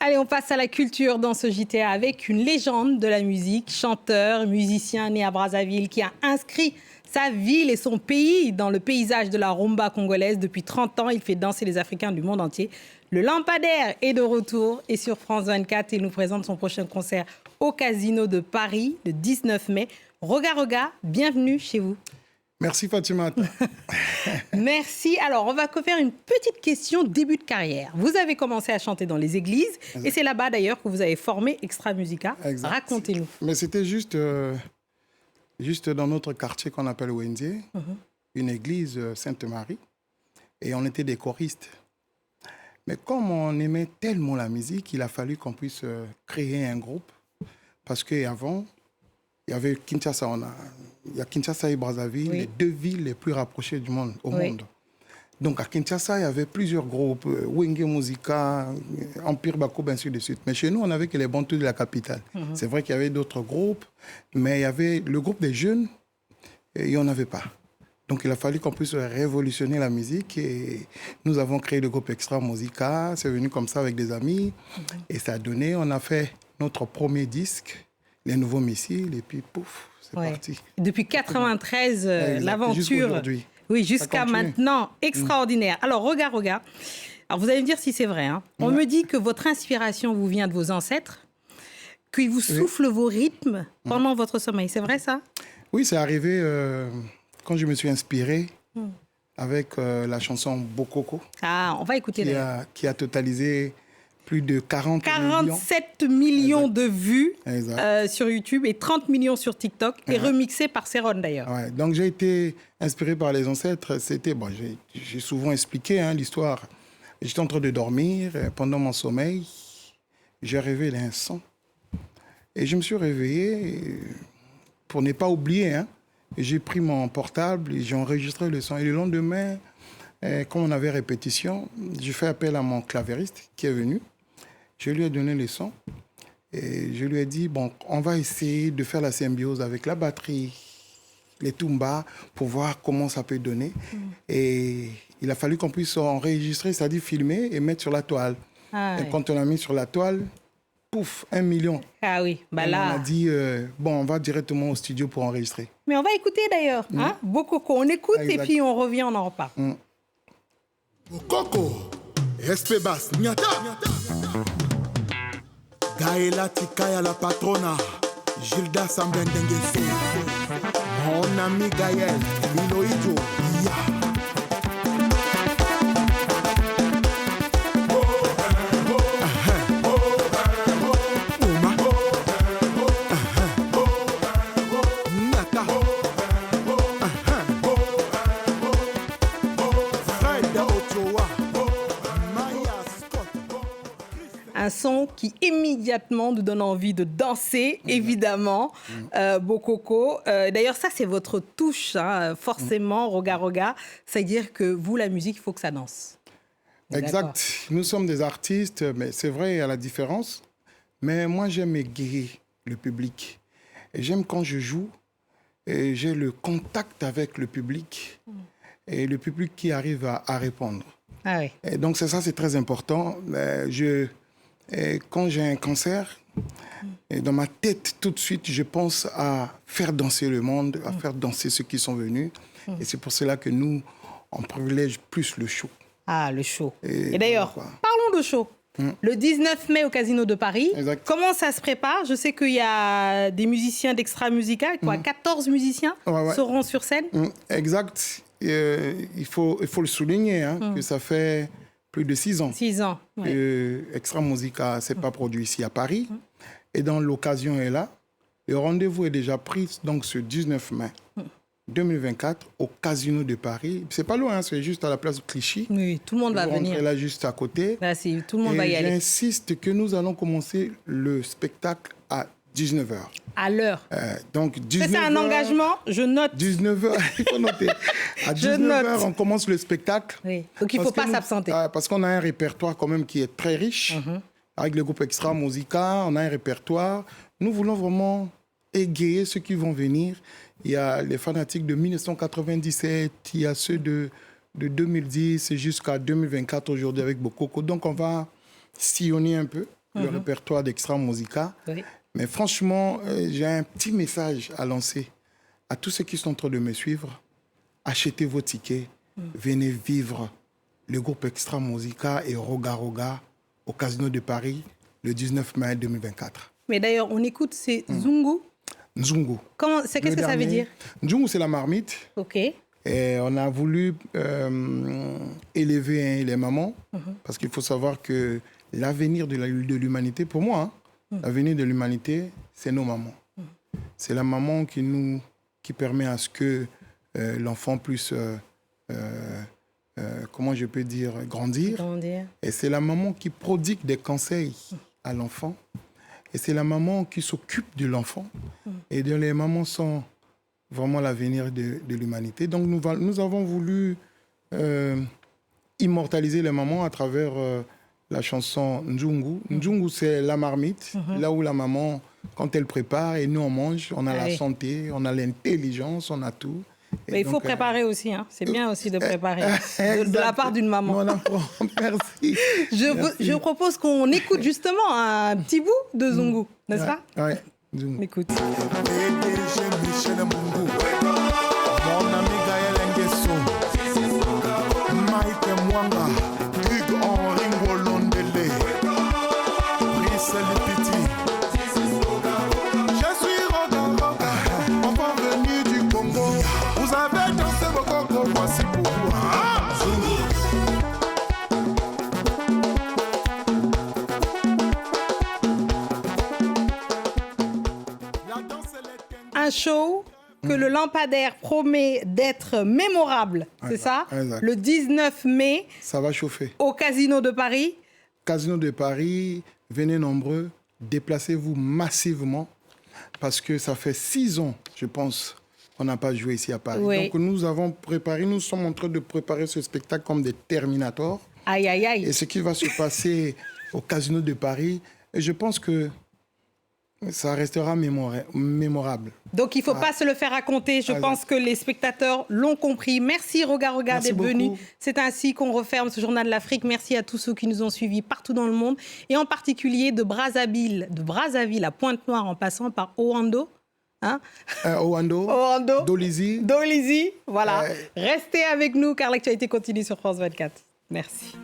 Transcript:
Allez, on passe à la culture dans ce JTA avec une légende de la musique, chanteur, musicien né à Brazzaville qui a inscrit sa ville et son pays dans le paysage de la rumba congolaise. Depuis 30 ans, il fait danser les Africains du monde entier. Le Lampadaire est de retour et sur France 24, il nous présente son prochain concert au Casino de Paris le 19 mai. Roga Roga, bienvenue chez vous. Merci Fatimata. Merci. Alors, on va faire une petite question début de carrière. Vous avez commencé à chanter dans les églises et c'est là-bas d'ailleurs que vous avez formé Extra Musica. Racontez-nous. Mais c'était juste dans notre quartier qu'on appelle Wendier, une église Sainte-Marie, et on était des choristes. Mais comme on aimait tellement la musique, il a fallu qu'on puisse créer un groupe parce qu'avant, il y avait Kinshasa, il y a Kinshasa et Brazzaville, les deux villes les plus rapprochées du monde, au monde. Donc à Kinshasa, il y avait plusieurs groupes, Wenge Musica, Empire Bakob, ainsi de suite. Mais chez nous, on n'avait que les Bantous de la capitale. C'est vrai qu'il y avait d'autres groupes, mais il y avait le groupe des jeunes, et il n'y en avait pas. Donc il a fallu qu'on puisse révolutionner la musique et nous avons créé le groupe Extra Musica. C'est venu comme ça avec des amis et ça a donné, on a fait notre premier disque, Les Nouveaux Missiles, et puis pouf, c'est parti. Depuis 93, l'aventure, jusqu'à maintenant, extraordinaire. Alors, Roga. Alors, vous allez me dire si c'est vrai. Hein. On me dit que votre inspiration vous vient de vos ancêtres, qu'ils vous soufflent vos rythmes pendant votre sommeil. C'est vrai, ça? Oui, c'est arrivé quand je me suis inspiré avec la chanson Bokoko. Ah, on va écouter qui a totalisé plus de 47 millions de vues sur YouTube et 30 millions sur TikTok et remixé par Céron d'ailleurs. Ouais, donc j'ai été inspiré par les ancêtres. C'était j'ai souvent expliqué l'histoire. J'étais en train de dormir pendant mon sommeil. J'ai rêvé d'un son et je me suis réveillé pour ne pas oublier. J'ai pris mon portable et j'ai enregistré le son. Et le lendemain, quand on avait répétition, j'ai fait appel à mon clavieriste qui est venu. Je lui ai donné le son et je lui ai dit, on va essayer de faire la symbiose avec la batterie, les tumbas, pour voir comment ça peut donner. Et il a fallu qu'on puisse enregistrer, c'est-à-dire filmer et mettre sur la toile. Et quand on l'a mis sur la toile, pouf, 1 million. Ah oui, là... On a dit, on va directement au studio pour enregistrer. Mais on va écouter d'ailleurs, Bokoko. On écoute et puis on revient, on en reparle. Bokoko, SP Bass, Nyata. Gaëla Tikaya la patrona, Gilda Sambendengesu. Mon ami Gaël, Iloïdjo, Un son qui immédiatement nous donne envie de danser, évidemment, Bokoko. D'ailleurs, ça, c'est votre touche, forcément, Roga. C'est-à-dire que vous, la musique, il faut que ça danse. Exact. Nous sommes des artistes, mais c'est vrai, il y a la différence. Mais moi, j'aime égayer le public. Et j'aime quand je joue, et j'ai le contact avec le public. Et le public qui arrive à répondre. Ah oui. Et donc, c'est très important. Et quand j'ai un concert, et dans ma tête, tout de suite, je pense à faire danser le monde, à faire danser ceux qui sont venus. Et c'est pour cela que nous, on privilège plus le show. Ah, le show. Et d'ailleurs, parlons de show. Le 19 mai au Casino de Paris. Exact. Comment ça se prépare? Je sais qu'il y a des musiciens d'Extra Musica, 14 musiciens seront sur scène. Exact. Il faut le souligner, que ça fait plus de 6 ans. 6 ans. Extra Musica ne s'est pas produit ici à Paris. Et donc l'occasion est là. Le rendez-vous est déjà pris donc ce 19 mai 2024 au Casino de Paris. C'est pas loin, c'est juste à la place de Clichy. Oui, tout le monde va venir. Là, juste à côté. Là, tout le monde va y aller. J'insiste que nous allons commencer le spectacle à 19h. À l'heure. Donc 19h. C'est un engagement, je note. 19h, il faut noter. À 19h, on commence le spectacle. Oui. Donc il ne faut pas s'absenter. Parce qu'on a un répertoire quand même qui est très riche. Avec le groupe Extra Musica, on a un répertoire. Nous voulons vraiment égayer ceux qui vont venir. Il y a les fanatiques de 1997, il y a ceux de 2010 jusqu'à 2024 aujourd'hui avec Bokoko. Donc on va sillonner un peu. le répertoire d'Extra Musica. Oui. Mais franchement, j'ai un petit message à lancer à tous ceux qui sont en train de me suivre. Achetez vos tickets, venez vivre le groupe Extra Musica et Roga Roga au Casino de Paris le 19 mai 2024. Mais d'ailleurs, on écoute, c'est Zungu. Nzungu. Qu'est-ce que ça veut dire? Nzungu, c'est la marmite. Ok. Et on a voulu élever les mamans, parce qu'il faut savoir que l'avenir de l'humanité, pour moi, l'avenir de l'humanité, c'est nos mamans. C'est la maman qui permet à ce que l'enfant puisse, comment je peux dire, grandir. Et c'est la maman qui prodigue des conseils à l'enfant. Et c'est la maman qui s'occupe de l'enfant. Et donc les mamans sont vraiment l'avenir de l'humanité. Donc nous avons voulu immortaliser les mamans à travers la chanson Nzungu. Nzungu, c'est la marmite, là où la maman, quand elle prépare et nous on mange, on a la santé, on a l'intelligence, on a tout. Mais il faut préparer aussi, hein. C'est bien aussi de préparer, de la part d'une maman. On apprend. Merci. Je propose qu'on écoute justement un petit bout de Zungu, n'est-ce pas? Oui, Zungu. On écoute. Mon ami Gaël Nguesso, Mike Mwanga, Hugues Henri Ngolondele, Brice Lipiti. Je suis Roga Roga, enfant venu du Congo. Vous avez dansé vos cocos, voici pourquoi. Un show que le Lampadaire promet d'être mémorable, c'est ça? Exact. Le 19 mai, Ça va chauffer. au Casino de Paris. Casino de Paris, venez nombreux, déplacez-vous massivement, parce que ça fait 6 ans, je pense, qu'on n'a pas joué ici à Paris. Oui. Donc nous sommes en train de préparer ce spectacle comme des Terminators. Aïe, aïe, aïe. Et ce qui va se passer au Casino de Paris, et je pense que ça restera mémorable. Donc, il ne faut pas se le faire raconter. Je pense que les spectateurs l'ont compris. Merci, Roga Roga, Merci d'être venu. beaucoup. C'est ainsi qu'on referme ce journal de l'Afrique. Merci à tous ceux qui nous ont suivis partout dans le monde, et en particulier de Brazzaville à Pointe-Noire, en passant par Oando. Hein? Oando, Oando. Dolisie. Dolisie. Voilà. Restez avec nous, car l'actualité continue sur France 24. Merci.